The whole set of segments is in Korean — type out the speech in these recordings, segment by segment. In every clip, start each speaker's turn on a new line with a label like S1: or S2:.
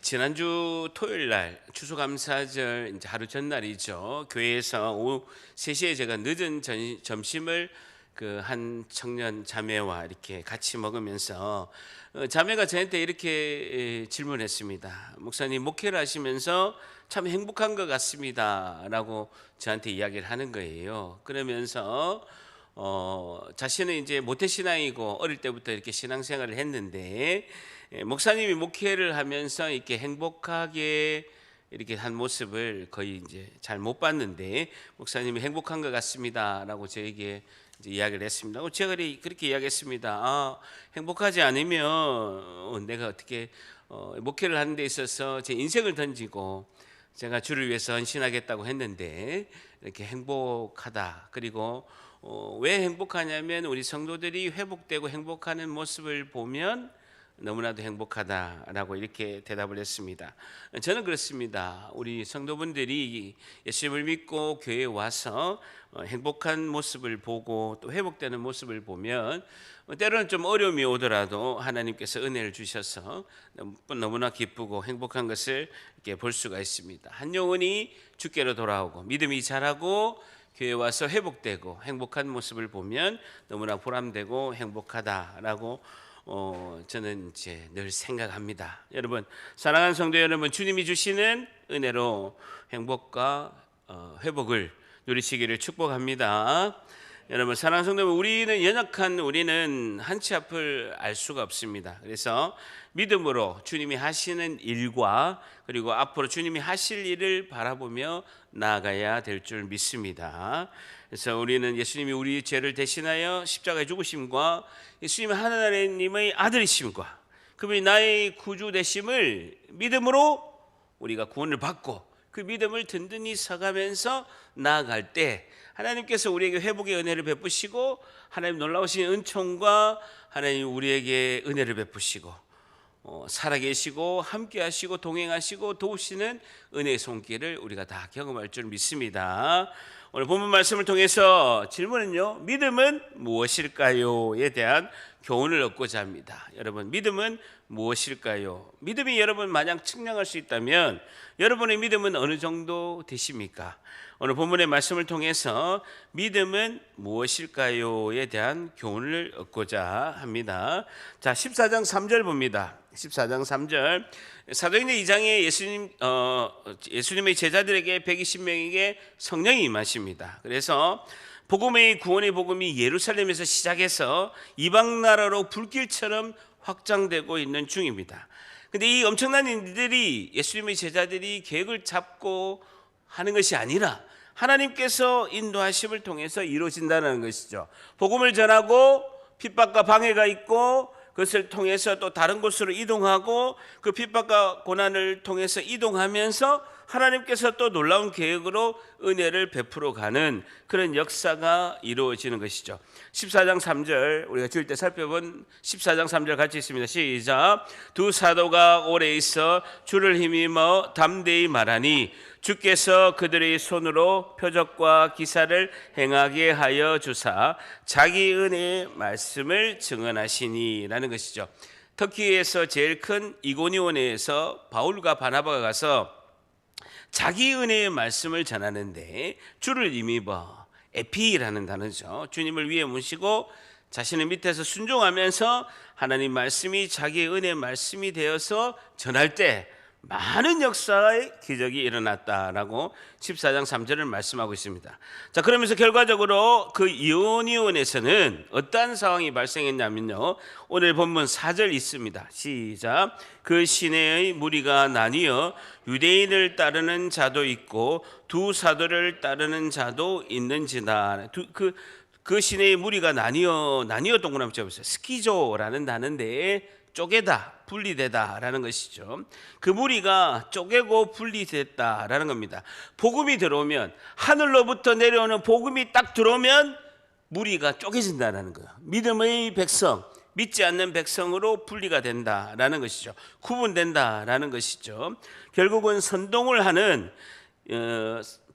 S1: 지난주 토요일 날 추수감사절 이제 하루 전날이죠. 교회에서 오후 3시에 제가 늦은 점심을 그 한 청년 자매와 이렇게 같이 먹으면서 자매가 저한테 이렇게 질문했습니다. 목사님, 목회를 하시면서 참 행복한 것 같습니다라고 저한테 이야기를 하는 거예요. 그러면서 자신은 이제 모태신앙이고 어릴 때부터 이렇게 신앙생활을 했는데 목사님이 목회를 하면서 이렇게 행복하게 이렇게 한 모습을 거의 이제 잘 못 봤는데 목사님이 행복한 것 같습니다라고 저에게 이제 이야기를 했습니다. 제가 그렇게 이야기했습니다. 행복하지 않으면 내가 어떻게 목회를 하는 데 있어서 제 인생을 던지고 제가 주를 위해서 헌신하겠다고 했는데 이렇게 행복하다. 그리고 왜 행복하냐면 우리 성도들이 회복되고 행복하는 모습을 보면 너무나도 행복하다라고 이렇게 대답을 했습니다. 저는 그렇습니다. 우리 성도분들이 예수님을 믿고 교회에 와서 행복한 모습을 보고 또 회복되는 모습을 보면 때로는 좀 어려움이 오더라도 하나님께서 은혜를 주셔서 너무나 기쁘고 행복한 것을 이렇게 볼 수가 있습니다. 한 영혼이 주께로 돌아오고 믿음이 자라고 교회에 와서 회복되고 행복한 모습을 보면 너무나 보람되고 행복하다라고 저는 이제 늘 생각합니다. 여러분, 사랑하는 성도 여러분, 주님이 주시는 은혜로 행복과 회복을 누리시기를 축복합니다. 여러분, 사랑하는 성도 여러분, 우리는 연약한 우리는 한치 앞을 알 수가 없습니다. 그래서 믿음으로 주님이 하시는 일과 그리고 앞으로 주님이 하실 일을 바라보며 나아가야 될 줄 믿습니다. 그래서 우리는 예수님이 우리 죄를 대신하여 십자가에 죽으심과 예수님이 하나님의 아들이심과 그분이 나의 구주 되심을 믿음으로 우리가 구원을 받고 그 믿음을 든든히 서가면서 나아갈 때 하나님께서 우리에게 회복의 은혜를 베푸시고 하나님 놀라우신 은총과 하나님 우리에게 은혜를 베푸시고 살아계시고 함께하시고 동행하시고 도우시는 은혜의 손길을 우리가 다 경험할 줄 믿습니다. 오늘 본문 말씀을 통해서 질문은요, 믿음은 무엇일까요?에 대한 교훈을 얻고자 합니다. 여러분, 믿음은 무엇일까요? 믿음이 여러분 마냥 측량할 수 있다면 여러분의 믿음은 어느 정도 되십니까? 오늘 본문의 말씀을 통해서 믿음은 무엇일까요?에 대한 교훈을 얻고자 합니다. 자, 14장 3절 봅니다. 14장 3절. 사도행전 2장에 예수님의 제자들에게 120명에게 성령이 임하십니다. 그래서 복음의 구원의 복음이 예루살렘에서 시작해서 이방 나라로 불길처럼 확장되고 있는 중입니다. 근데 이 엄청난 일들이 예수님의 제자들이 계획을 잡고 하는 것이 아니라 하나님께서 인도하심을 통해서 이루어진다는 것이죠. 복음을 전하고 핍박과 방해가 있고 그것을 통해서 또 다른 곳으로 이동하고 그 핍박과 고난을 통해서 이동하면서 하나님께서 또 놀라운 계획으로 은혜를 베풀어 가는 그런 역사가 이루어지는 것이죠. 14장 3절 우리가 주일 때 살펴본 14장 3절 같이 있습니다. 시작. 두 사도가 오래 있어 주를 힘입어 담대히 말하니 주께서 그들의 손으로 표적과 기사를 행하게 하여 주사 자기 은혜의 말씀을 증언하시니라는 것이죠. 터키에서 제일 큰 이고니온에서 바울과 바나바가 가서 자기 은혜의 말씀을 전하는데 주를 힘입어 에피라는 단어죠. 주님을 위해 모시고 자신의 밑에서 순종하면서 하나님 말씀이 자기의 은혜의 말씀이 되어서 전할 때 많은 역사의 기적이 일어났다라고 14장 3절을 말씀하고 있습니다. 자, 그러면서 결과적으로 그 이오니온에서는 어떠한 상황이 발생했냐면요, 오늘 본문 4절 있습니다. 시작. 그 시내의 무리가 나뉘어 유대인을 따르는 자도 있고 두 사도를 따르는 자도 있는지다. 그 시내의 무리가 나뉘어 동그라미 쳐보세요. 스키조라는 단어인데 쪼개다, 분리되다라는 것이죠. 그 무리가 쪼개고 분리됐다라는 겁니다. 복음이 들어오면, 하늘로부터 내려오는 복음이 딱 들어오면 무리가 쪼개진다라는 거예요. 믿음의 백성, 믿지 않는 백성으로 분리가 된다라는 것이죠. 구분된다라는 것이죠. 결국은 선동을 하는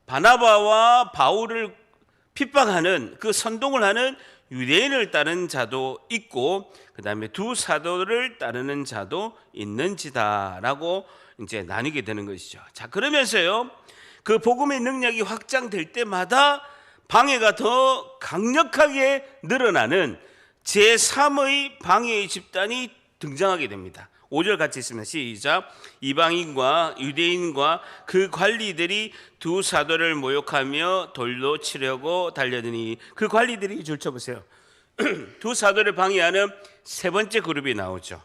S1: 바나바와 바울을 핍박하는 그 선동을 하는 유대인을 따르는 자도 있고 그다음에 두 사도를 따르는 자도 있는지다라고 이제 나뉘게 되는 것이죠. 자, 그러면서요, 그 복음의 능력이 확장될 때마다 방해가 더 강력하게 늘어나는 제3의 방해의 집단이 등장하게 됩니다. 5절 같이 있습니다. 시작. 이방인과 유대인과 그 관리들이 두 사도를 모욕하며 돌로 치려고 달려드니, 그 관리들이 줄 쳐보세요. 두 사도를 방해하는 세 번째 그룹이 나오죠.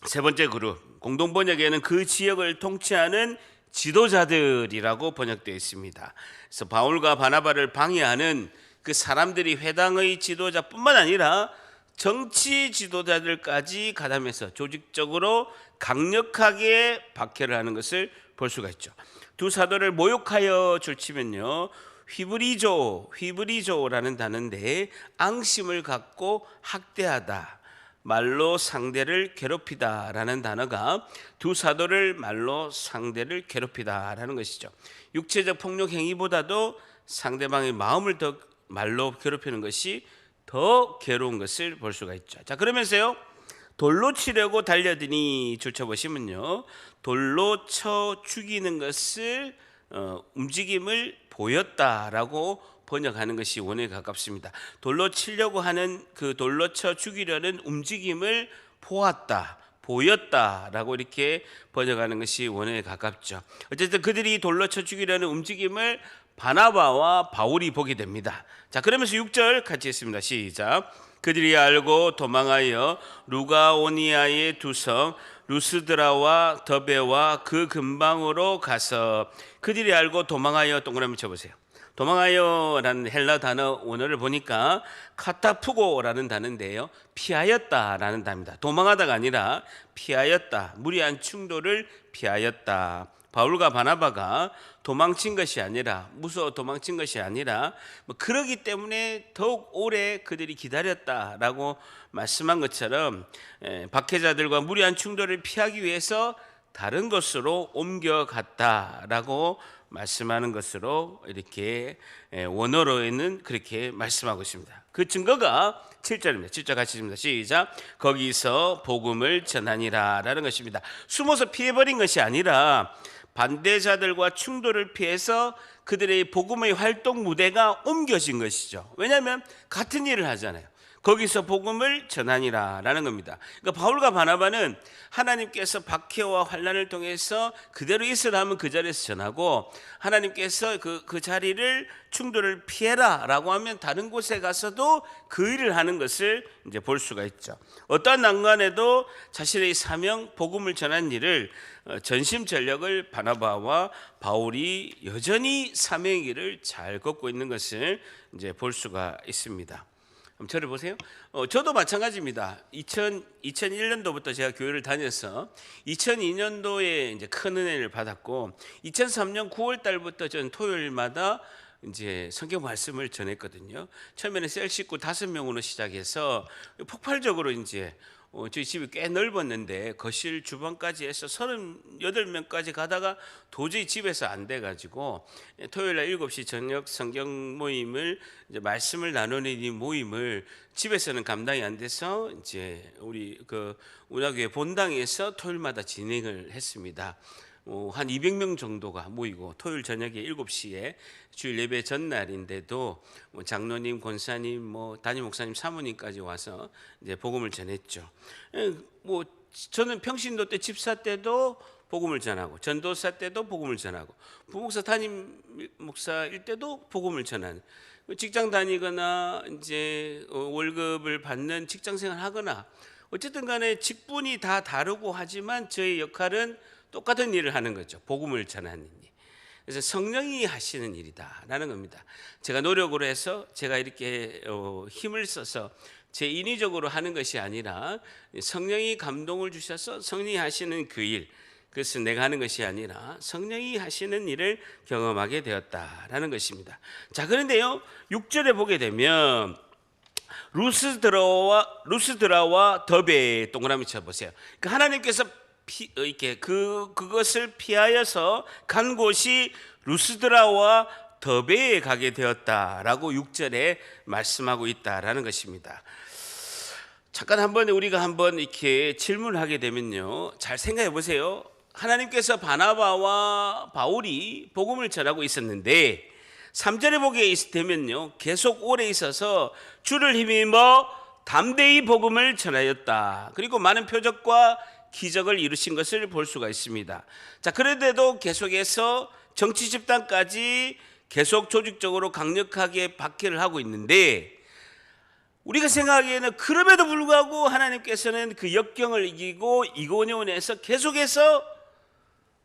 S1: 세 번째 그룹, 공동 번역에는 그 지역을 통치하는 지도자들이라고 번역되어 있습니다. 그래서 바울과 바나바를 방해하는 그 사람들이 회당의 지도자뿐만 아니라 정치 지도자들까지 가담해서 조직적으로 강력하게 박해를 하는 것을 볼 수가 있죠. 두 사도를 모욕하여 줄치면요, 휘브리조라는 단어인데 앙심을 갖고 학대하다, 말로 상대를 괴롭히다라는 단어가 두 사도를 말로 상대를 괴롭히다라는 것이죠. 육체적 폭력 행위보다도 상대방의 마음을 더 말로 괴롭히는 것이 더 괴로운 것을 볼 수가 있죠. 자, 그러면서요, 돌로 치려고 달려드니 줄쳐 보시면요, 돌로 쳐 죽이는 것을 움직임을 보였다라고 번역하는 것이 원어에 가깝습니다. 돌로 치려고 하는 그 돌로 쳐 죽이려는 움직임을 보였다라고 이렇게 번역하는 것이 원어에 가깝죠. 어쨌든 그들이 돌로 쳐 죽이려는 움직임을 바나바와 바울이 보게 됩니다. 자, 그러면서 6절 같이 했습니다. 시작. 그들이 알고 도망하여 루가오니아의 두 성 루스드라와 더베와 그 근방으로 가서, 그들이 알고 도망하여 동그라미 쳐보세요. 도망하여라는 헬라 단어 원어를 보니까 카타푸고라는 단어인데요, 피하였다라는 단어입니다. 도망하다가 아니라 피하였다, 무리한 충돌을 피하였다. 바울과 바나바가 도망친 것이 아니라, 무서워 도망친 것이 아니라 그러기 때문에 더욱 오래 그들이 기다렸다라고 말씀한 것처럼 박해자들과 무리한 충돌을 피하기 위해서 다른 곳으로 옮겨갔다라고 말씀하는 것으로 이렇게 원어로에는 그렇게 말씀하고 있습니다. 그 증거가 7절입니다. 7절 같이 읽습니다. 시작. 거기서 복음을 전하니라 라는 것입니다. 숨어서 피해버린 것이 아니라 반대자들과 충돌을 피해서 그들의 복음의 활동 무대가 옮겨진 것이죠. 왜냐하면 같은 일을 하잖아요. 거기서 복음을 전하니라 라는 겁니다. 그러니까 바울과 바나바는 하나님께서 박해와 환난을 통해서 그대로 있으라 하면 그 자리에서 전하고, 하나님께서 그 자리를 충돌을 피해라 라고 하면 다른 곳에 가서도 그 일을 하는 것을 이제 볼 수가 있죠. 어떠한 난관에도 자신의 사명, 복음을 전한 일을 전심전력을 바나바와 바울이 여전히 사명의 길을 잘 걷고 있는 것을 이제 볼 수가 있습니다. 저를 보세요. 저도 마찬가지입니다. 2001년도부터 제가 교회를 다녀서 2002년도에 이제 큰 은혜를 받았고, 2003년 9월 달부터 저는 토요일마다 이제 성경 말씀을 전했거든요. 처음에는 셀 식구 5명으로 시작해서 폭발적으로 이제 저희 집이 꽤 넓었는데 거실 주방까지 해서 38명까지 가다가 도저히 집에서 안 돼가지고 토요일 날 7시 저녁 성경 모임을, 이제 말씀을 나누는 이 모임을 집에서는 감당이 안 돼서 이제 우리 그 운하교회 본당에서 토요일마다 진행을 했습니다. 한 200명 정도가 모이고, 토요일 저녁에 7시에 주일 예배 전날인데도 장로님, 권사님, 담임 목사님, 사모님까지 와서 이제 복음을 전했죠. 저는 평신도 때, 집사 때도 복음을 전하고, 전도사 때도 복음을 전하고, 부목사, 담임 목사일 때도 복음을 전하는, 직장 다니거나 이제 월급을 받는 직장생활 하거나 어쨌든 간에 직분이 다 다르고 하지만 저의 역할은 똑같은 일을 하는 거죠. 복음을 전하는 일. 그래서 성령이 하시는 일이다라는 겁니다. 제가 노력으로 해서 제가 이렇게 힘을 써서 제 인위적으로 하는 것이 아니라 성령이 감동을 주셔서 성령이 하시는 그 일, 그것은 내가 하는 것이 아니라 성령이 하시는 일을 경험하게 되었다라는 것입니다. 자, 그런데요, 6절에 보게 되면 루스드라와 더베 동그라미 쳐보세요. 그러니까 하나님께서 그것을 피하여서 간 곳이 루스드라와 더베에 가게 되었다라고 6절에 말씀하고 있다라는 것입니다. 잠깐 우리가 한번 이렇게 질문을 하게 되면요, 잘 생각해 보세요. 하나님께서 바나바와 바울이 복음을 전하고 있었는데 3절에 보게 되면요, 계속 오래 있어서 주를 힘입어 담대히 복음을 전하였다. 그리고 많은 표적과 기적을 이루신 것을 볼 수가 있습니다. 자, 그런데도 계속해서 정치 집단까지 계속 조직적으로 강력하게 박해를 하고 있는데, 우리가 생각하기에는 그럼에도 불구하고 하나님께서는 그 역경을 이기고 이고니온에서 계속해서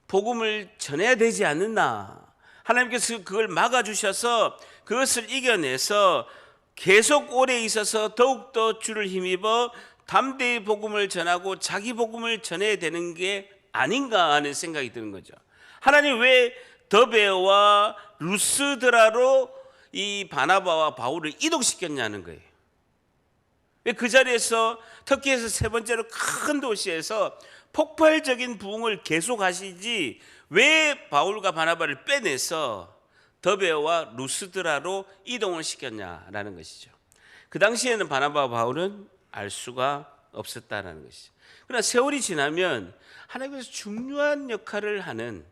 S1: 복음을 전해야 되지 않느냐, 하나님께서 그걸 막아주셔서 그것을 이겨내서 계속 오래 있어서 더욱더 주를 힘입어 담대히 복음을 전하고 자기 복음을 전해야 되는 게 아닌가 하는 생각이 드는 거죠. 하나님 왜 더베와 루스드라로 이 바나바와 바울을 이동시켰냐는 거예요. 왜 그 자리에서 터키에서 세 번째로 큰 도시에서 폭발적인 부흥을 계속하시지 왜 바울과 바나바를 빼내서 더베와 루스드라로 이동을 시켰냐라는 것이죠. 그 당시에는 바나바와 바울은 알 수가 없었다라는 것이죠. 그러나 세월이 지나면 하나님께서 중요한 역할을 하는,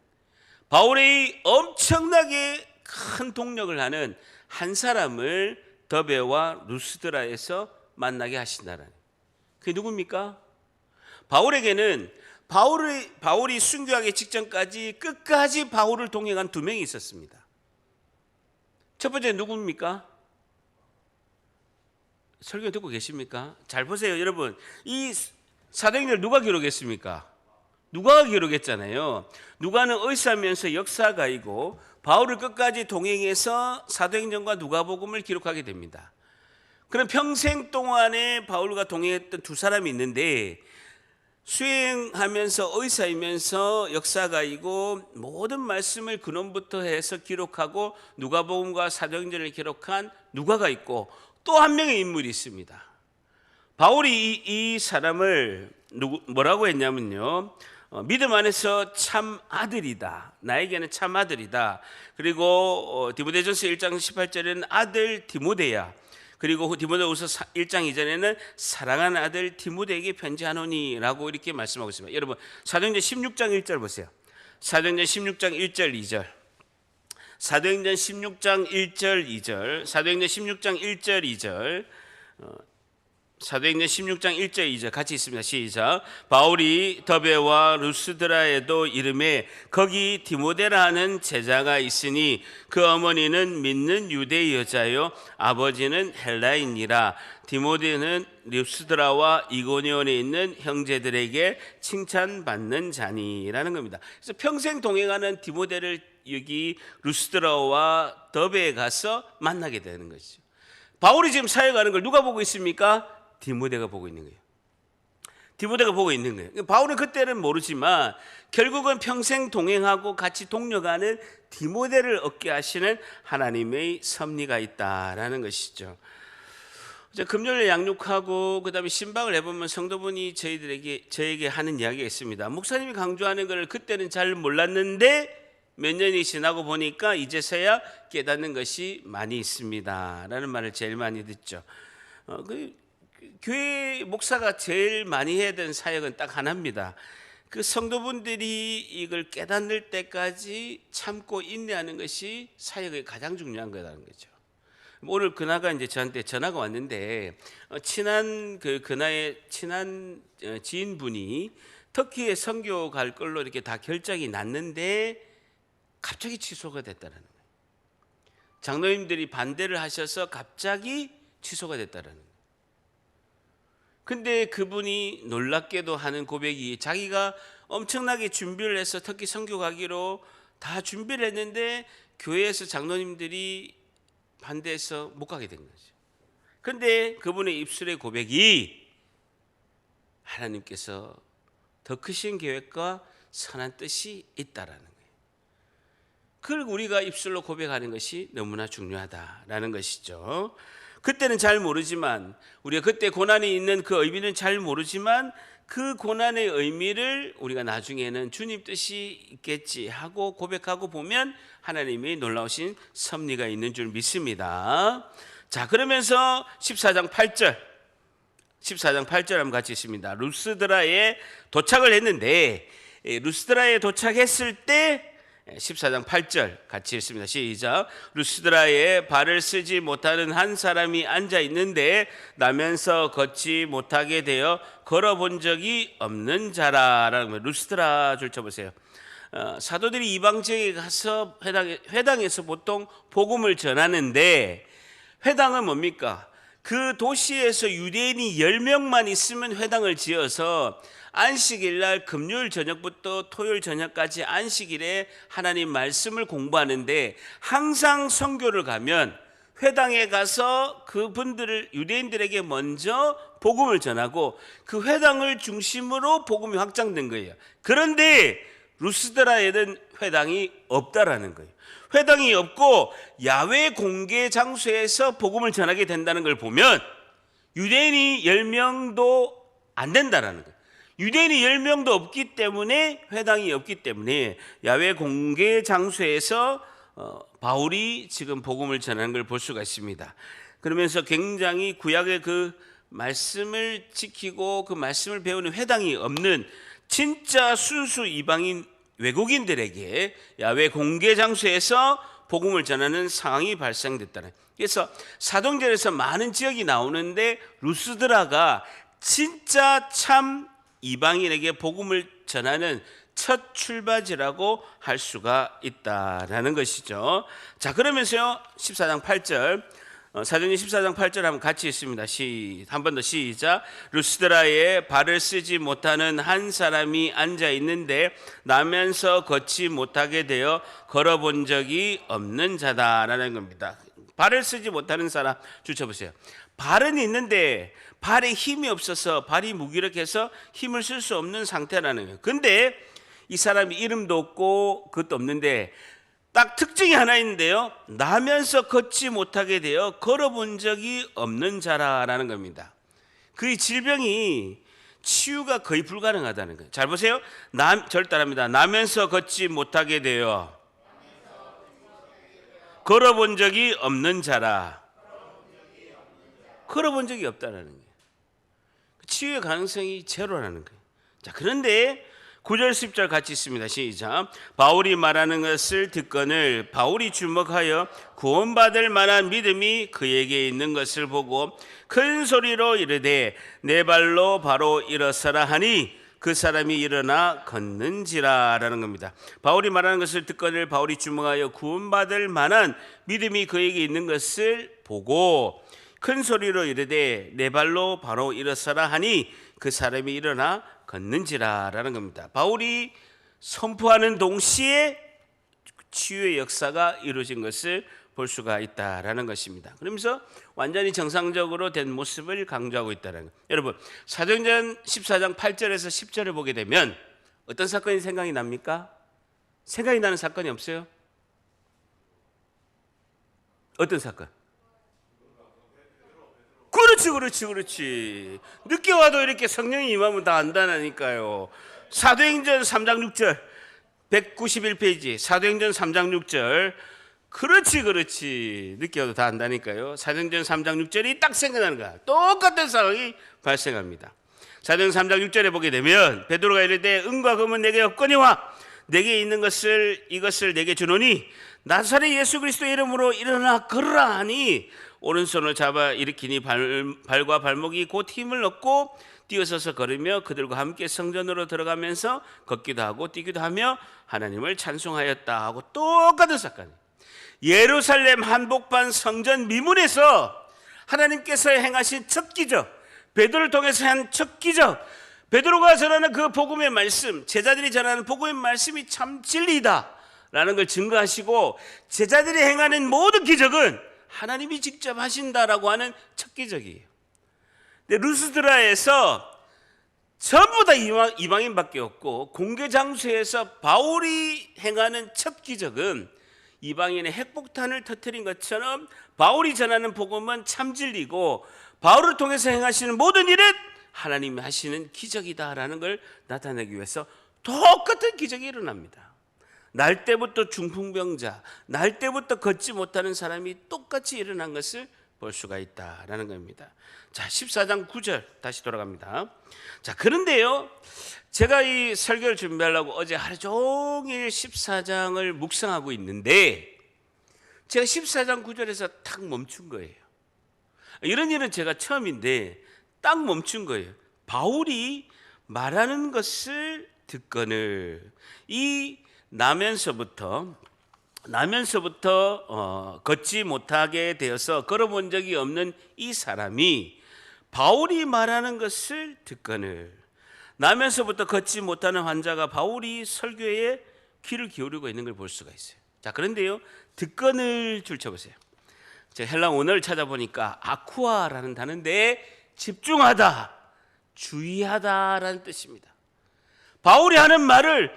S1: 바울의 엄청나게 큰 동력을 하는 한 사람을 더베와 루스드라에서 만나게 하신다라는, 그게 누굽니까? 바울에게는 바울이 순교하기 직전까지 끝까지 바울을 동행한 두 명이 있었습니다. 첫 번째 누굽니까? 설교 듣고 계십니까? 잘 보세요, 여러분. 이 사도행전을 누가 기록했습니까? 누가가 기록했잖아요. 누가는 의사면서 역사가이고 바울을 끝까지 동행해서 사도행전과 누가복음을 기록하게 됩니다. 그럼 평생 동안에 바울과 동행했던 두 사람이 있는데, 수행하면서 의사이면서 역사가이고 모든 말씀을 근원부터 해서 기록하고 누가복음과 사도행전을 기록한 누가가 있고, 또 한 명의 인물이 있습니다. 바울이 이 사람을 뭐라고 했냐면요, 믿음 안에서 참 아들이다, 나에게는 참 아들이다. 그리고 디모데전서 1장 18절에는 아들 디모데야, 그리고 디모데후서 1장 이전에는 사랑하는 아들 디모데에게 편지하노니라고 이렇게 말씀하고 있습니다. 여러분, 사도행전 16장 1절 보세요. 사도행전 16장 1절 2절. 사도행전 16장 1절 2절. 사도행전 16장 1절 2절. 사도행전 16장 1절 2절 같이 있습니다. 시작. 바울이 더베와 루스드라에도 이름에 거기 디모데라 하는 제자가 있으니 그 어머니는 믿는 유대 여자요 아버지는 헬라인이라. 디모데는 루스드라와 이고니온에 있는 형제들에게 칭찬받는 자니라는 겁니다. 그래서 평생 동행하는 디모데를 여기 루스드라와 더베에 가서 만나게 되는 것이죠. 바울이 지금 사역하는 걸 누가 보고 있습니까? 디모데가 보고 있는 거예요. 디모데가 보고 있는 거예요. 바울은 그때는 모르지만 결국은 평생 동행하고 같이 동력하는 디모데를 얻게 하시는 하나님의 섭리가 있다라는 것이죠. 금요일 양육하고 그다음에 신방을 해보면 성도분이 저에게 하는 이야기가 있습니다. 목사님이 강조하는 걸 그때는 잘 몰랐는데 몇 년이 지나고 보니까 이제서야 깨닫는 것이 많이 있습니다 라는 말을 제일 많이 듣죠. 교회 목사가 제일 많이 해야 되는 사역은 딱 하나입니다. 그 성도분들이 이걸 깨닫는 때까지 참고 인내하는 것이 사역의 가장 중요한 거라는 거죠. 오늘 그나가 이제 저한테 전화가 왔는데, 친한 그나의 친한 지인분이 터키에 선교 갈 걸로 이렇게 다 결정이 났는데 갑자기 취소가 됐다는 거예요. 장로님들이 반대를 하셔서 갑자기 취소가 됐다는 거예요. 근데 그분이 놀랍게도 하는 고백이, 자기가 엄청나게 준비를 해서 터키 선교 가기로 다 준비를 했는데 교회에서 장로님들이 반대해서 못 가게 된 거죠. 근데 그분의 입술의 고백이 하나님께서 더 크신 계획과 선한 뜻이 있다라는 거예요. 그걸 우리가 입술로 고백하는 것이 너무나 중요하다라는 것이죠. 그때는 잘 모르지만, 우리가 그때 고난이 있는 그 의미는 잘 모르지만 그 고난의 의미를 우리가 나중에는 주님 뜻이 있겠지 하고 고백하고 보면 하나님의 놀라우신 섭리가 있는 줄 믿습니다. 자, 그러면서 14장 8절 한번 같이 있습니다. 루스드라에 도착을 했는데, 루스드라에 도착했을 때 14장 8절 같이 읽습니다. 시작. 루스드라에 발을 쓰지 못하는 한 사람이 앉아 있는데 나면서 걷지 못하게 되어 걸어본 적이 없는 자라라는 거예요. 루스드라 줄 쳐보세요. 사도들이 이방 지역에 가서 회당에서 보통 복음을 전하는데, 회당은 뭡니까? 그 도시에서 유대인이 10명만 있으면 회당을 지어서 안식일 날 금요일 저녁부터 토요일 저녁까지 안식일에 하나님 말씀을 공부하는데, 항상 선교를 가면 회당에 가서 그분들을, 유대인들에게 먼저 복음을 전하고 그 회당을 중심으로 복음이 확장된 거예요. 그런데 루스드라에는 회당이 없다라는 거예요. 회당이 없고 야외 공개 장소에서 복음을 전하게 된다는 걸 보면 유대인이 10명도 안 된다라는 거예요. 유대인이 10명도 없기 때문에, 회당이 없기 때문에 야외 공개 장소에서 바울이 지금 복음을 전하는 걸 볼 수가 있습니다. 그러면서 굉장히 구약의 그 말씀을 지키고 그 말씀을 배우는 회당이 없는 진짜 순수 이방인 외국인들에게 야외 공개 장소에서 복음을 전하는 상황이 발생됐다는. 그래서 사도행전에서 많은 지역이 나오는데 루스드라가 진짜 참 이방인에게 복음을 전하는 첫 출발지라고 할 수가 있다라는 것이죠. 자, 그러면서요 14장 8절, 사도행전 14장 8절 한번 같이 있습니다. 한 번 더 시작. 루스드라에 발을 쓰지 못하는 한 사람이 앉아 있는데 나면서 걷지 못하게 되어 걸어본 적이 없는 자다라는 겁니다. 발을 쓰지 못하는 사람 주쳐보세요. 발은 있는데 발에 힘이 없어서, 발이 무기력해서 힘을 쓸 수 없는 상태라는 거예요. 근데 이 사람이 이름도 없고 그것도 없는데 딱 특징이 하나 있는데요, 나면서 걷지 못하게 되어 걸어본 적이 없는 자라라는 겁니다. 그의 질병이 치유가 거의 불가능하다는 거예요. 잘 보세요. 절 따라합니다. 나면서 걷지 못하게 되어 걸어본 적이 없는 자라. 걸어본 적이 없다는 거예요. 치유의 가능성이 제로라는 거예요. 자, 그런데 9절 10절 같이 있습니다. 시작. 바울이 말하는 것을 듣거늘 바울이 주목하여 구원받을 만한 믿음이 그에게 있는 것을 보고 큰 소리로 이르되 내 발로 바로 일어서라 하니 그 사람이 일어나 걷는지라라는 겁니다. 바울이 말하는 것을 듣거늘 바울이 주목하여 구원받을 만한 믿음이 그에게 있는 것을 보고 큰 소리로 이르되 내 발로 바로 일어서라 하니 그 사람이 일어나 걷는지라라는 겁니다. 바울이 선포하는 동시에 치유의 역사가 이루어진 것을 볼 수가 있다라는 것입니다. 그러면서 완전히 정상적으로 된 모습을 강조하고 있다는 것. 여러분, 사도행전 14장 8절에서 10절을 보게 되면 어떤 사건이 생각이 납니까? 생각이 나는 사건이 없어요? 어떤 사건? 그렇지. 늦게 와도 이렇게 성령이 임하면 다 안다니까요. 사도행전 3장 6절 191페이지 사도행전 3장 6절. 그렇지. 늦게 와도 다 안다니까요. 사도행전 3장 6절이 딱 생각나는 거야. 똑같은 상황이 발생합니다. 사도행전 3장 6절에 보게 되면 베드로가 이르되 은과 금은 내게 없거니와 내게 있는 이것을 내게 주노니 나사렛 예수 그리스도의 이름으로 일어나 걸으라 하니 오른손을 잡아 일으키니 발과 발목이 곧 힘을 얻고 뛰어서서 걸으며 그들과 함께 성전으로 들어가면서 걷기도 하고 뛰기도 하며 하나님을 찬송하였다 하고 똑같은 사건. 예루살렘 한복판 성전 미문에서 하나님께서 행하신 첫 기적, 베드로를 통해서 한 첫 기적, 베드로가 전하는 그 복음의 말씀, 제자들이 전하는 복음의 말씀이 참 진리다 라는 걸 증거하시고 제자들이 행하는 모든 기적은 하나님이 직접 하신다라고 하는 첫 기적이에요. 근데 루스드라에서 전부 다 이방인밖에 없고 공개 장소에서 바울이 행하는 첫 기적은 이방인의 핵폭탄을 터뜨린 것처럼 바울이 전하는 복음은 참 진리고 바울을 통해서 행하시는 모든 일은 하나님이 하시는 기적이다라는 걸 나타내기 위해서 똑같은 기적이 일어납니다. 날 때부터 중풍병자, 날 때부터 걷지 못하는 사람이 똑같이 일어난 것을 볼 수가 있다라는 겁니다. 자, 14장 9절 다시 돌아갑니다. 자, 그런데요, 제가 이 설교를 준비하려고 어제 하루 종일 14장을 묵상하고 있는데 제가 14장 9절에서 탁 멈춘 거예요. 이런 일은 제가 처음인데 딱 멈춘 거예요. 바울이 말하는 것을 듣거늘, 이 나면서부터 걷지 못하게 되어서 걸어본 적이 없는 이 사람이 바울이 말하는 것을 듣거늘, 나면서부터 걷지 못하는 환자가 바울이 설교에 귀를 기울이고 있는 걸 볼 수가 있어요. 자, 그런데요, 듣거늘 줄 쳐보세요. 제가 헬라 원어를 찾아보니까 아쿠아라는 단어인데 집중하다, 주의하다라는 뜻입니다. 바울이 하는 말을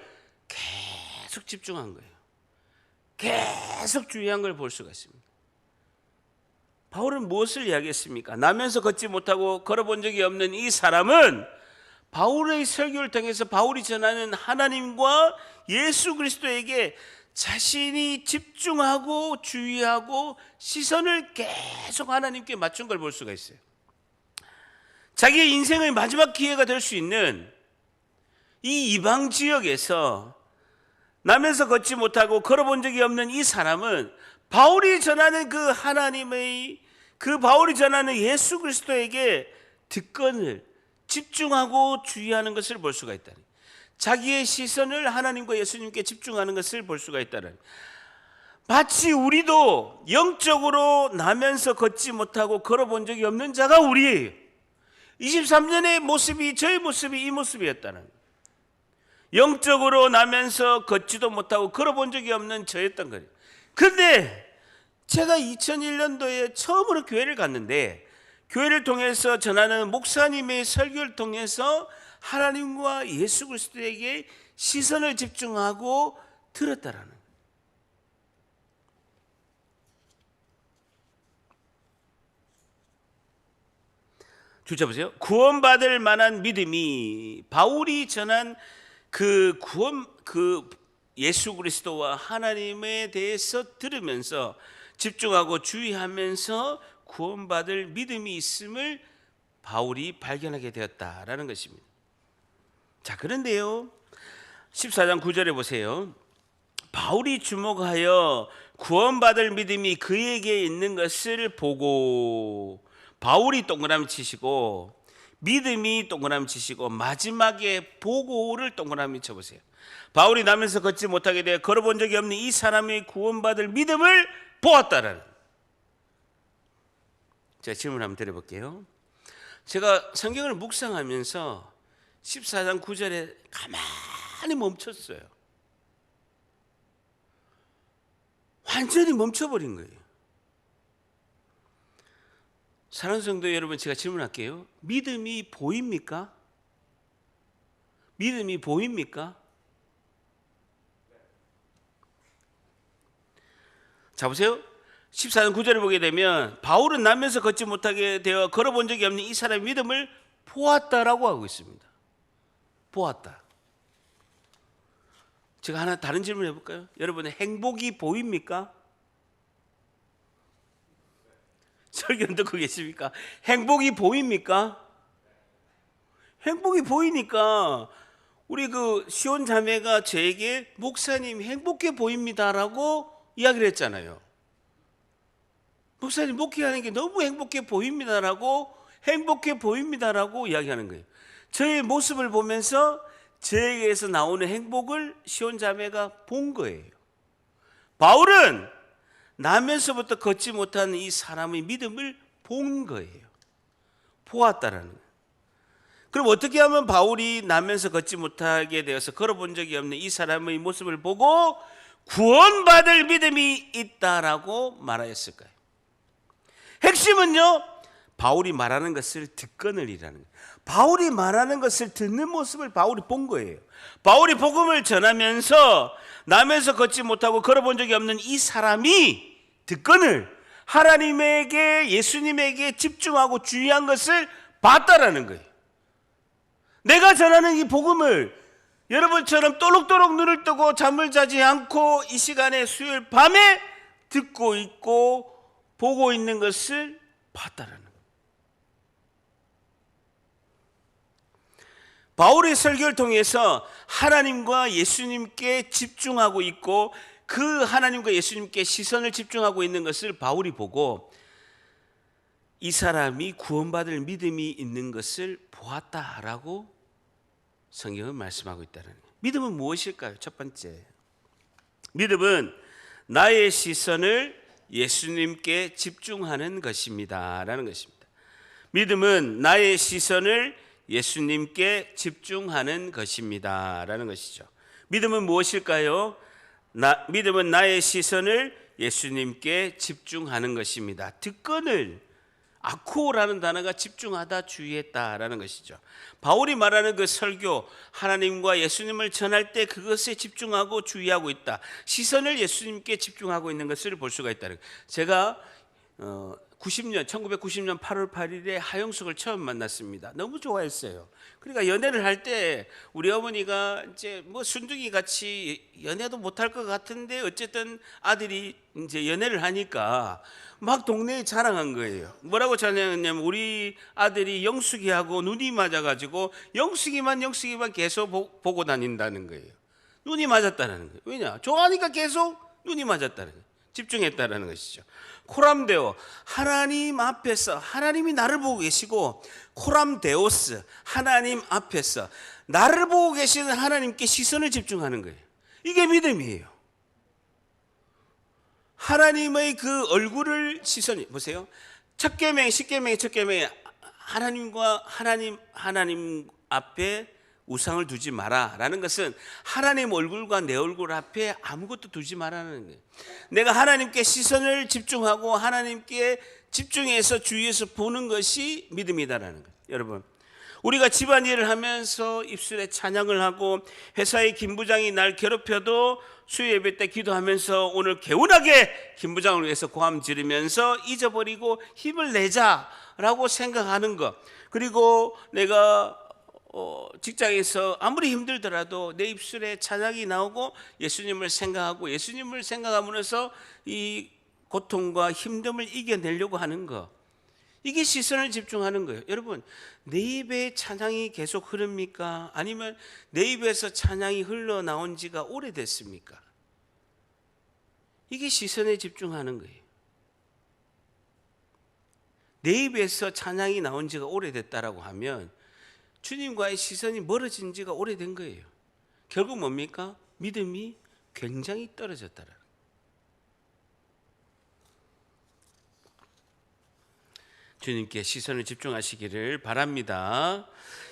S1: 계속 집중한 거예요. 계속 주의한 걸 볼 수가 있습니다. 바울은 무엇을 이야기했습니까? 나면서 걷지 못하고 걸어본 적이 없는 이 사람은 바울의 설교를 통해서 바울이 전하는 하나님과 예수 그리스도에게 자신이 집중하고 주의하고 시선을 계속 하나님께 맞춘 걸 볼 수가 있어요. 자기의 인생의 마지막 기회가 될 수 있는 이 이방 지역에서 나면서 걷지 못하고 걸어본 적이 없는 이 사람은 바울이 전하는 그 하나님의, 그 바울이 전하는 예수 그리스도에게 듣건을 집중하고 주의하는 것을 볼 수가 있다. 자기의 시선을 하나님과 예수님께 집중하는 것을 볼 수가 있다는, 마치 우리도 영적으로 나면서 걷지 못하고 걸어본 적이 없는 자가 우리예요. 23년의 모습이, 저의 모습이 이 모습이었다는, 영적으로 나면서 걷지도 못하고 걸어본 적이 없는 저였던 거예요. 그런데 제가 2001년도에 처음으로 교회를 갔는데, 교회를 통해서 전하는 목사님의 설교를 통해서 하나님과 예수 그리스도에게 시선을 집중하고 들었다라는 거예요. 주자 보세요. 구원받을 만한 믿음이, 바울이 전한 그 예수 그리스도와 하나님에 대해서 들으면서 집중하고 주의하면서 구원받을 믿음이 있음을 바울이 발견하게 되었다라는 것입니다. 자, 그런데요, 14장 9절에 보세요. 바울이 주목하여 구원받을 믿음이 그에게 있는 것을 보고, 바울이 동그라미 치시고 믿음이 동그라미 치시고 마지막에 보고를 동그라미 쳐보세요. 바울이 나면서 걷지 못하게 되어 걸어본 적이 없는 이 사람의 구원받을 믿음을 보았다라는. 제가 질문 한번 드려볼게요. 제가 성경을 묵상하면서 14장 9절에 가만히 멈췄어요. 완전히 멈춰버린 거예요. 사랑하는 성도 여러분, 제가 질문할게요. 믿음이 보입니까? 믿음이 보입니까? 자, 보세요. 14장 9절을 보게 되면 바울은 나면서 걷지 못하게 되어 걸어본 적이 없는 이 사람의 믿음을 보았다라고 하고 있습니다. 보았다. 제가 하나 다른 질문 해볼까요? 여러분의 행복이 보입니까? 설교 듣고 계십니까? 행복이 보입니까? 행복이 보이니까 우리 그 시온 자매가 저에게 목사님 행복해 보입니다라고 이야기를 했잖아요. 목사님 목회하는 게 너무 행복해 보입니다라고, 행복해 보입니다라고 이야기하는 거예요. 저의 모습을 보면서 저에게서 나오는 행복을 시온 자매가 본 거예요. 바울은 나면서부터 걷지 못하는 이 사람의 믿음을 본 거예요. 보았다라는 거예요. 그럼 어떻게 하면 바울이 나면서 걷지 못하게 되어서 걸어본 적이 없는 이 사람의 모습을 보고 구원받을 믿음이 있다라고 말하였을까요? 핵심은요, 바울이 말하는 것을 듣거늘이라는 거예요. 바울이 말하는 것을 듣는 모습을 바울이 본 거예요. 바울이 복음을 전하면서 나면서 걷지 못하고 걸어본 적이 없는 이 사람이 듣거늘 하나님에게, 예수님에게 집중하고 주의한 것을 봤다라는 거예요. 내가 전하는 이 복음을 여러분처럼 또록또록 눈을 뜨고 잠을 자지 않고 이 시간에 수요일 밤에 듣고 있고 보고 있는 것을 봤다라는 거예요. 바울의 설교를 통해서 하나님과 예수님께 집중하고 있고 그 하나님과 예수님께 시선을 집중하고 있는 것을 바울이 보고 이 사람이 구원받을 믿음이 있는 것을 보았다라고 성경은 말씀하고 있다는 거예요. 믿음은 무엇일까요? 첫 번째, 믿음은 나의 시선을 예수님께 집중하는 것입니다 라는 것입니다. 믿음은 나의 시선을 예수님께 집중하는 것입니다 라는 것이죠. 믿음은 무엇일까요? 믿음은 나의 시선을 예수님께 집중하는 것입니다. 득건을 아코라는 단어가 집중하다, 주의했다라는 것이죠. 바울이 말하는 그 설교, 하나님과 예수님을 전할 때 그것에 집중하고 주의하고 있다. 시선을 예수님께 집중하고 있는 것을 볼 수가 있다는 거예요. 제가 1990년 8월 8일에 하영숙을 처음 만났습니다. 너무 좋아했어요. 그러니까 연애를 할 때 우리 어머니가 이제 뭐 순둥이 같이 연애도 못할 것 같은데 어쨌든 아들이 이제 연애를 하니까 막 동네에 자랑한 거예요. 뭐라고 자랑했냐면 우리 아들이 영숙이하고 눈이 맞아가지고 영숙이만 계속 보고 다닌다는 거예요. 눈이 맞았다는 거예요. 왜냐? 좋아하니까 계속 눈이 맞았다는 거예요. 집중했다라는 것이죠. 코람데오, 하나님 앞에서 하나님이 나를 보고 계시고, 코람데오스, 하나님 앞에서 나를 보고 계시는 하나님께 시선을 집중하는 거예요. 이게 믿음이에요. 하나님의 그 얼굴을 시선이 보세요. 첫 계명, 십계명의 첫 계명에 하나님과 하나님 앞에 우상을 두지 마라라는 것은 하나님 얼굴과 내 얼굴 앞에 아무것도 두지 마라는 거예요. 내가 하나님께 시선을 집중하고 하나님께 집중해서 주위에서 보는 것이 믿음이다라는 거예요. 여러분, 우리가 집안일을 하면서 입술에 찬양을 하고 회사의 김 부장이 날 괴롭혀도 수요 예배 때 기도하면서 오늘 개운하게 김 부장을 위해서 고함 지르면서 잊어버리고 힘을 내자라고 생각하는 것, 그리고 내가 직장에서 아무리 힘들더라도 내 입술에 찬양이 나오고 예수님을 생각하고 예수님을 생각하면서 이 고통과 힘듦을 이겨내려고 하는 것, 이게 시선을 집중하는 거예요. 여러분, 내 입에 찬양이 계속 흐릅니까? 아니면 내 입에서 찬양이 흘러나온 지가 오래됐습니까? 이게 시선에 집중하는 거예요. 내 입에서 찬양이 나온 지가 오래됐다라고 하면 주님과의 시선이 멀어진 지가 오래된 거예요. 결국 뭡니까? 믿음이 굉장히 떨어졌다라는 거예요. 주님께 시선을 집중하시기를 바랍니다.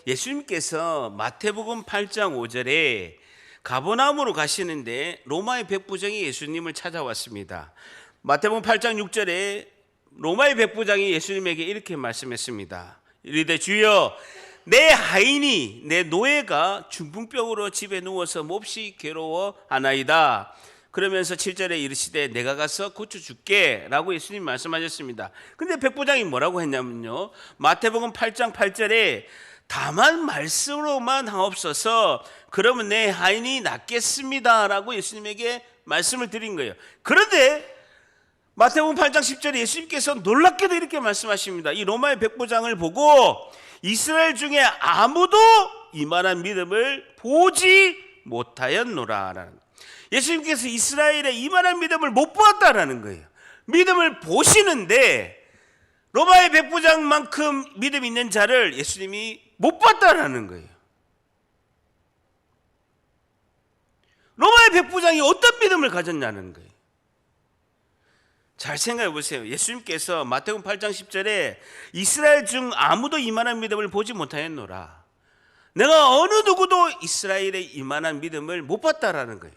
S1: 예수님께서 마태복음 8장 5절에 가버나움으로 가시는데 로마의 백부장이 예수님을 찾아왔습니다. 마태복음 8장 6절에 로마의 백부장이 예수님에게 이렇게 말씀했습니다. 이르되 주여, 내 하인이, 내 노예가 중풍병으로 집에 누워서 몹시 괴로워하나이다. 그러면서 7절에 이르시되 내가 가서 고쳐줄게 라고 예수님 말씀하셨습니다. 근데 백부장이 뭐라고 했냐면요, 마태복음 8장 8절에 다만 말씀으로만 하옵소서, 그러면 내 하인이 낫겠습니다 라고 예수님에게 말씀을 드린 거예요. 그런데 마태복음 8장 10절에 예수님께서 놀랍게도 이렇게 말씀하십니다. 이 로마의 백부장을 보고 이스라엘 중에 아무도 이만한 믿음을 보지 못하였노라. 예수님께서 이스라엘의 이만한 믿음을 못 보았다라는 거예요. 믿음을 보시는데 로마의 백부장만큼 믿음 있는 자를 예수님이 못 봤다라는 거예요. 로마의 백부장이 어떤 믿음을 가졌냐는 거예요. 잘 생각해 보세요. 예수님께서 마태복음 8장 10절에 이스라엘 중 아무도 이만한 믿음을 보지 못하였노라. 내가 어느 누구도 이스라엘의 이만한 믿음을 못 봤다라는 거예요.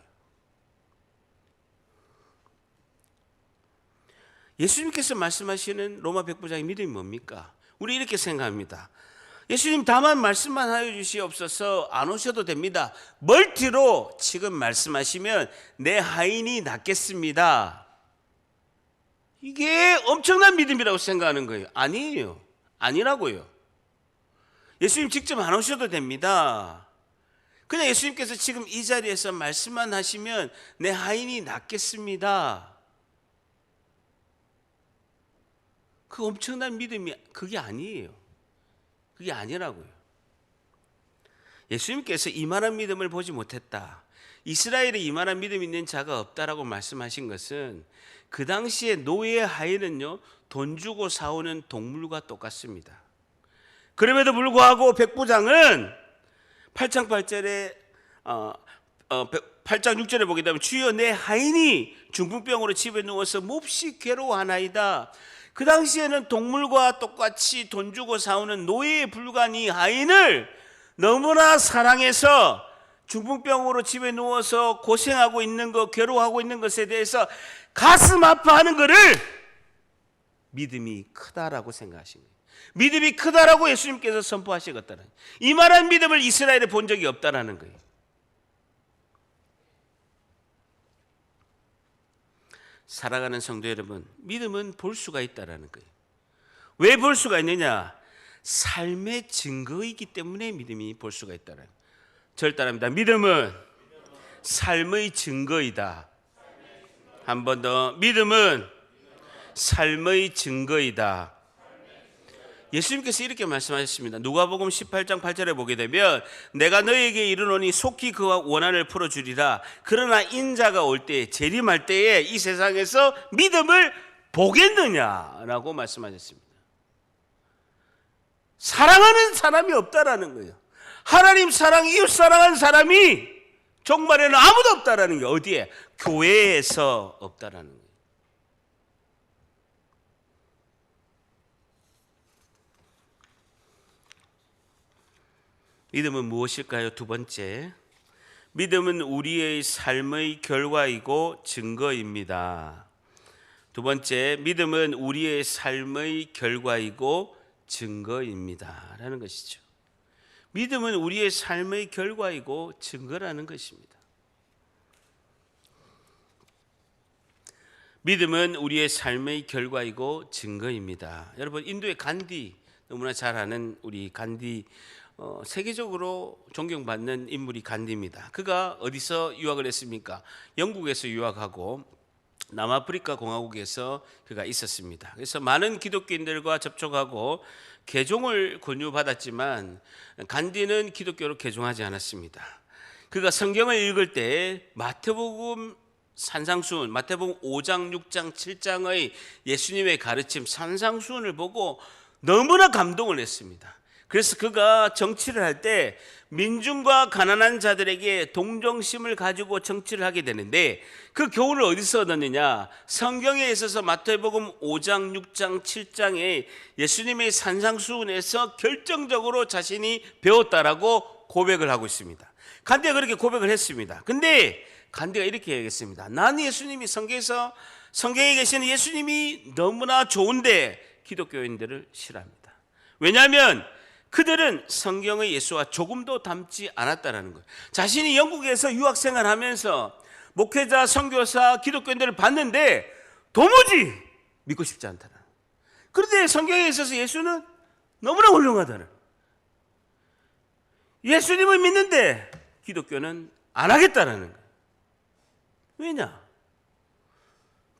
S1: 예수님께서 말씀하시는 로마 백부장의 믿음이 뭡니까? 우리 이렇게 생각합니다. 예수님 다만 말씀만 하여 주시옵소서, 안 오셔도 됩니다. 멀티로 지금 말씀하시면 내 하인이 낫겠습니다. 이게 엄청난 믿음이라고 생각하는 거예요. 아니에요. 아니라고요. 예수님 직접 안 오셔도 됩니다. 그냥 예수님께서 지금 이 자리에서 말씀만 하시면 내 하인이 낫겠습니다. 그 엄청난 믿음이 그게 아니에요. 그게 아니라고요. 예수님께서 이만한 믿음을 보지 못했다, 이스라엘에 이만한 믿음 있는 자가 없다라고 말씀하신 것은 그 당시에 노예의 하인은요, 돈 주고 사오는 동물과 똑같습니다. 그럼에도 불구하고 백부장은 8장 8절에 8장 6절에 보게 되면 주여 내 하인이 중풍병으로 집에 누워서 몹시 괴로워하나이다. 그 당시에는 동물과 똑같이 돈 주고 사오는 노예에 불과한 이 하인을 너무나 사랑해서 중풍병으로 집에 누워서 고생하고 있는 것, 괴로워하고 있는 것에 대해서 가슴 아파하는 것을 믿음이 크다라고 생각하신 거예요. 믿음이 크다라고 예수님께서 선포하시겠다는, 이만한 믿음을 이스라엘에 본 적이 없다라는 거예요. 살아가는 성도 여러분, 믿음은 볼 수가 있다라는 거예요. 왜 볼 수가 있느냐? 삶의 증거이기 때문에 믿음이 볼 수가 있다는 거예요. 저를 따라합니다. 믿음은 삶의 증거이다. 한 번 더, 믿음은 삶의 증거이다. 예수님께서 이렇게 말씀하셨습니다. 누가복음 18장 8절에 보게 되면 내가 너에게 이르노니 속히 그와 원한을 풀어주리라. 그러나 인자가 올 때, 재림할 때에 이 세상에서 믿음을 보겠느냐라고 말씀하셨습니다. 사랑하는 사람이 없다라는 거예요. 하나님 사랑, 이웃 사랑하는 사람이 정말에는 아무도 없다라는 게 어디에? 교회에서 없다라는 거예요. 믿음은 무엇일까요? 두 번째, 믿음은 우리의 삶의 결과이고 증거입니다. 두 번째, 믿음은 우리의 삶의 결과이고 증거입니다 라는 것이죠. 믿음은 우리의 삶의 결과이고 증거라는 것입니다. 믿음은 우리의 삶의 결과이고 증거입니다. 여러분, 인도의 간디, 너무나 잘 아는 우리 간디, 세계적으로 존경받는 인물이 간디입니다. 그가 어디서 유학을 했습니까? 영국에서 유학하고 남아프리카 공화국에서 그가 있었습니다. 그래서 많은 기독교인들과 접촉하고 개종을 권유받았지만 간디는 기독교로 개종하지 않았습니다. 그가 성경을 읽을 때 마태복음 산상수훈, 마태복음 5장, 6장, 7장의 예수님의 가르침 산상수훈을 보고 너무나 감동을 했습니다. 그래서 그가 정치를 할 때 민중과 가난한 자들에게 동정심을 가지고 정치를 하게 되는데 그 교훈을 어디서 얻었느냐? 성경에 있어서 마태복음 5장, 6장, 7장에 예수님의 산상수훈에서 결정적으로 자신이 배웠다라고 고백을 하고 있습니다. 간디가 그렇게 고백을 했습니다. 근데 간디가 이렇게 얘기했습니다. 나는 예수님이 성경에 계시는 예수님이 너무나 좋은데 기독교인들을 싫어합니다. 왜냐하면 그들은 성경의 예수와 조금도 닮지 않았다는 거예요. 자신이 영국에서 유학생활 하면서 목회자, 선교사, 기독교인들을 봤는데 도무지 믿고 싶지 않다는 거예요. 그런데 성경에 있어서 예수는 너무나 훌륭하다는 거예요. 예수님을 믿는데 기독교는 안 하겠다는 거예요. 왜냐?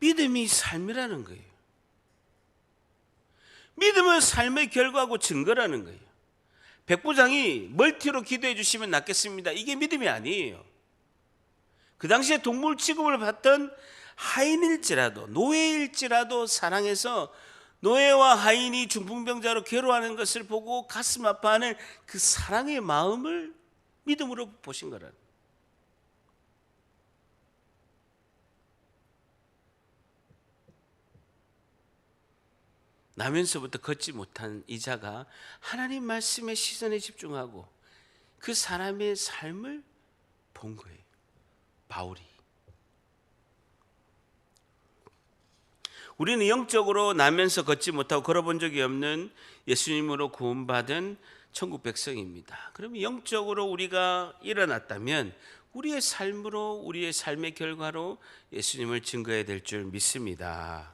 S1: 믿음이 삶이라는 거예요. 믿음은 삶의 결과고 증거라는 거예요. 백부장이 멀티로 기도해 주시면 낫겠습니다, 이게 믿음이 아니에요. 그 당시에 동물 취급을 받던 하인일지라도, 노예일지라도 사랑해서 노예와 하인이 중풍병자로 괴로워하는 것을 보고 가슴 아파하는 그 사랑의 마음을 믿음으로 보신 거라는 거예요. 나면서부터 걷지 못한 이 자가 하나님 말씀의 시선에 집중하고 그 사람의 삶을 본 거예요. 바울이. 우리는 영적으로 나면서 걷지 못하고 걸어본 적이 없는 예수님으로 구원받은 천국 백성입니다. 그럼 영적으로 우리가 일어났다면 우리의 삶으로, 우리의 삶의 결과로 예수님을 증거해야 될 줄 믿습니다.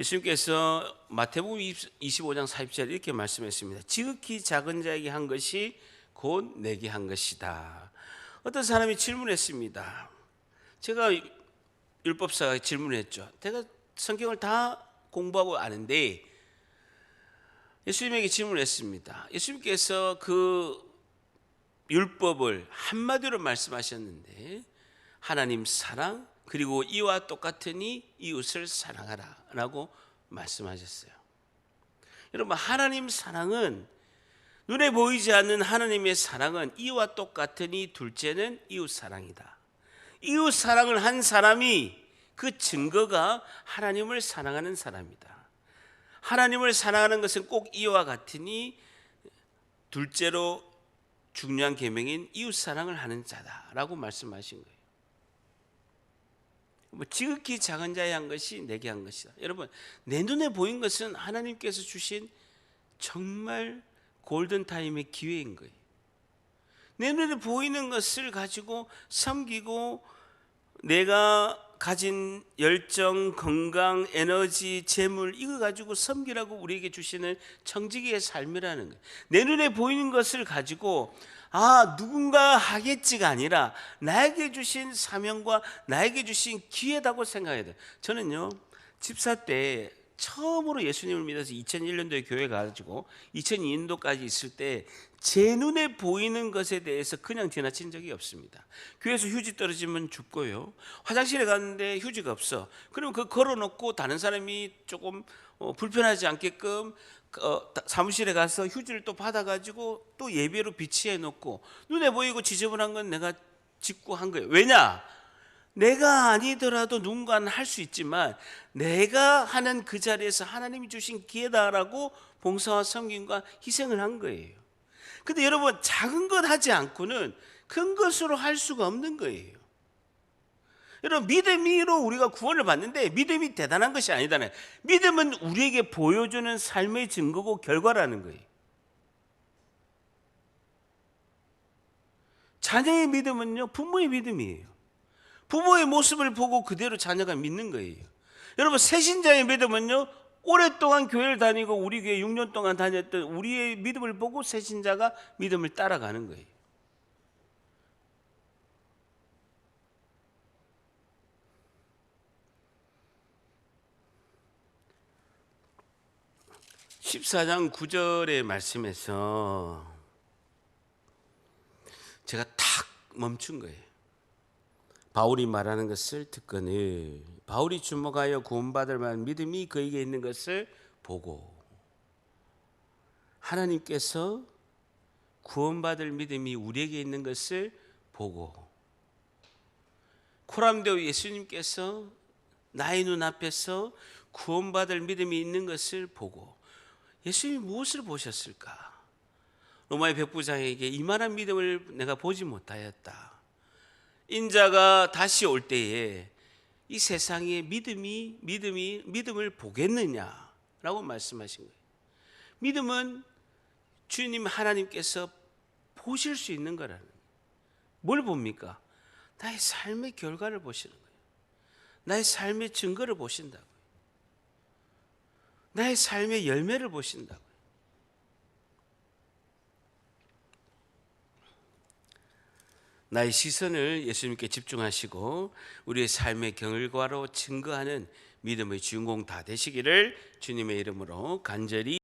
S1: 예수님께서 마태복음 25장 40절 이렇게 말씀했습니다. 지극히 작은 자에게 한 것이 곧 내게 한 것이다. 어떤 사람이 질문했습니다. 제가 율법사가 질문했죠. 내가 성경을 다 공부하고 아는데 예수님에게 질문했습니다. 예수님께서 그 율법을 한마디로 말씀하셨는데 하나님 사랑 그리고 이와 똑같으니 이웃을 사랑하라 라고 말씀하셨어요. 여러분, 하나님 사랑은, 눈에 보이지 않는 하나님의 사랑은 이와 똑같으니 둘째는 이웃 사랑이다. 이웃 사랑을 한 사람이 그 증거가 하나님을 사랑하는 사람이다. 하나님을 사랑하는 것은 꼭 이와 같으니 둘째로 중요한 계명인 이웃 사랑을 하는 자다라고 말씀하신 거예요. 지극히 작은 자의 한 것이 내게 한 것이다. 여러분, 내 눈에 보인 것은 하나님께서 주신 정말 골든타임의 기회인 거예요. 내 눈에 보이는 것을 가지고 섬기고 내가 가진 열정, 건강, 에너지, 재물 이거 가지고 섬기라고 우리에게 주시는 청지기의 삶이라는 거예요. 내 눈에 보이는 것을 가지고 누군가 하겠지가 아니라 나에게 주신 사명과 나에게 주신 기회다고 생각해야 돼요. 저는요, 집사 때 처음으로 예수님을 믿어서 2001년도에 교회 가가지고 2002년도까지 있을 때 제 눈에 보이는 것에 대해서 그냥 지나친 적이 없습니다. 교회에서 휴지 떨어지면 줍고요. 화장실에 갔는데 휴지가 없어. 그러면 그거 걸어놓고 다른 사람이 조금 불편하지 않게끔 사무실에 가서 휴지를 또 받아가지고 또 예배로 비치해 놓고 눈에 보이고 지저분한 건 내가 짚고 한 거예요. 왜냐? 내가 아니더라도 누군가는 할 수 있지만 내가 하는 그 자리에서 하나님이 주신 기회다라고 봉사와 섬김과 희생을 한 거예요. 근데 여러분, 작은 것 하지 않고는 큰 것으로 할 수가 없는 거예요. 여러분, 믿음으로 우리가 구원을 받는데 믿음이 대단한 것이 아니잖아요. 믿음은 우리에게 보여주는 삶의 증거고 결과라는 거예요. 자녀의 믿음은요, 부모의 믿음이에요. 부모의 모습을 보고 그대로 자녀가 믿는 거예요. 여러분, 새신자의 믿음은요, 오랫동안 교회를 다니고 우리 교회 6년 동안 다녔던 우리의 믿음을 보고 새신자가 믿음을 따라가는 거예요. (14장 9절의) 말씀에서 제가 탁 멈춘 거예요. 바울이 말하는 것을 듣거늘 바울이 주목하여 구원받을 만한 믿음이 그에게 있는 것을 보고, 하나님께서 구원받을 믿음이 우리에게 있는 것을 보고, 코람데오 예수님께서 나의 눈앞에서 구원받을 믿음이 있는 것을 보고, 예수님이 무엇을 보셨을까? 로마의 백부장에게 이만한 믿음을 내가 보지 못하였다. 인자가 다시 올 때에 이 세상에 믿음을 보겠느냐라고 말씀하신 거예요. 믿음은 주님 하나님께서 보실 수 있는 거라는 거예요. 뭘 봅니까? 나의 삶의 결과를 보시는 거예요. 나의 삶의 증거를 보신다고요. 나의 삶의 열매를 보신다고요. 나의 시선을 예수님께 집중하시고 우리의 삶의 결과로 증거하는 믿음의 주인공 다 되시기를 주님의 이름으로 간절히